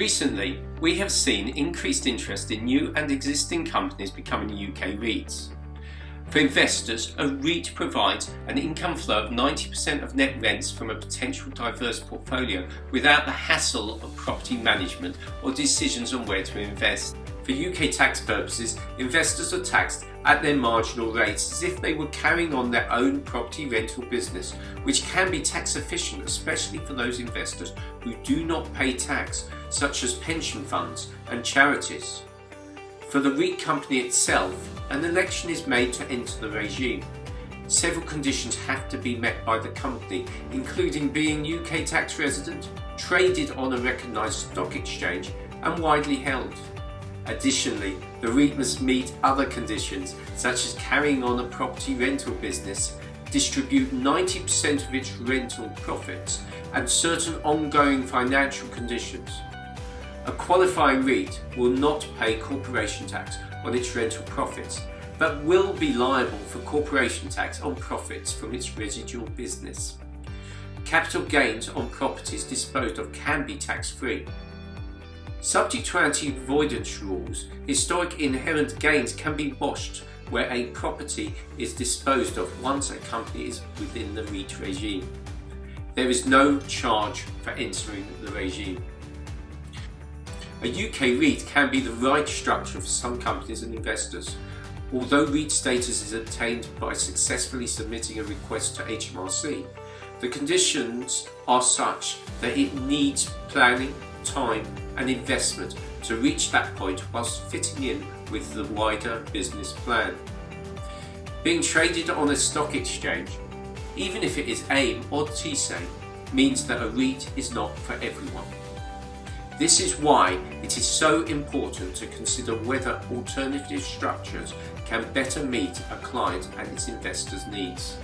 Recently, we have seen increased interest in new and existing companies becoming UK REITs. For investors, a REIT provides an income flow of 90% of net rents from a potential diverse portfolio without the hassle of property management or decisions on where to invest. For UK tax purposes, investors are taxed at their marginal rates as if they were carrying on their own property rental business, which can be tax efficient, especially for those investors who do not pay tax, such as pension funds and charities. For the REIT company itself, an election is made to enter the regime. Several conditions have to be met by the company, including being UK tax resident, traded on a recognised stock exchange and widely held. Additionally, the REIT must meet other conditions such as carrying on a property rental business, distribute 90% of its rental profits, and certain ongoing financial conditions. A qualifying REIT will not pay corporation tax on its rental profits, but will be liable for corporation tax on profits from its residual business. Capital gains on properties disposed of can be tax-free. Subject to anti-avoidance rules, historic inherent gains can be washed where a property is disposed of once a company is within the REIT regime. There is no charge for entering the regime. A UK REIT can be the right structure for some companies and investors. Although REIT status is obtained by successfully submitting a request to HMRC, the conditions are such that it needs planning, time and investment to reach that point whilst fitting in with the wider business plan. Being traded on a stock exchange, even if it is AIM or TSAIM, means that a REIT is not for everyone. This is why it is so important to consider whether alternative structures can better meet a client and its investors' needs.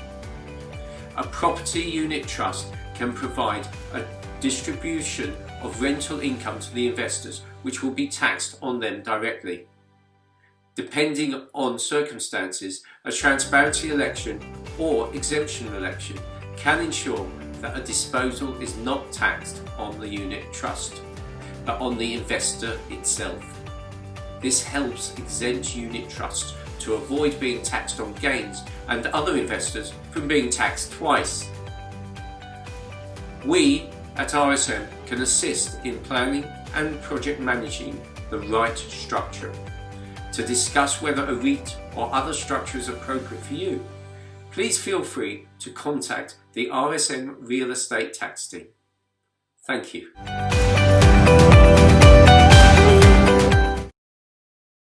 A property unit trust can provide a distribution of rental income to the investors, which will be taxed on them directly. Depending on circumstances, a transparency election or exemption election can ensure that a disposal is not taxed on the unit trust, but on the investor itself. This helps exempt unit trusts to avoid being taxed on gains and other investors from being taxed twice. We at RSM can assist in planning and project managing the right structure. To discuss whether a REIT or other structure is appropriate for you, please feel free to contact the RSM Real Estate Tax Team. Thank you.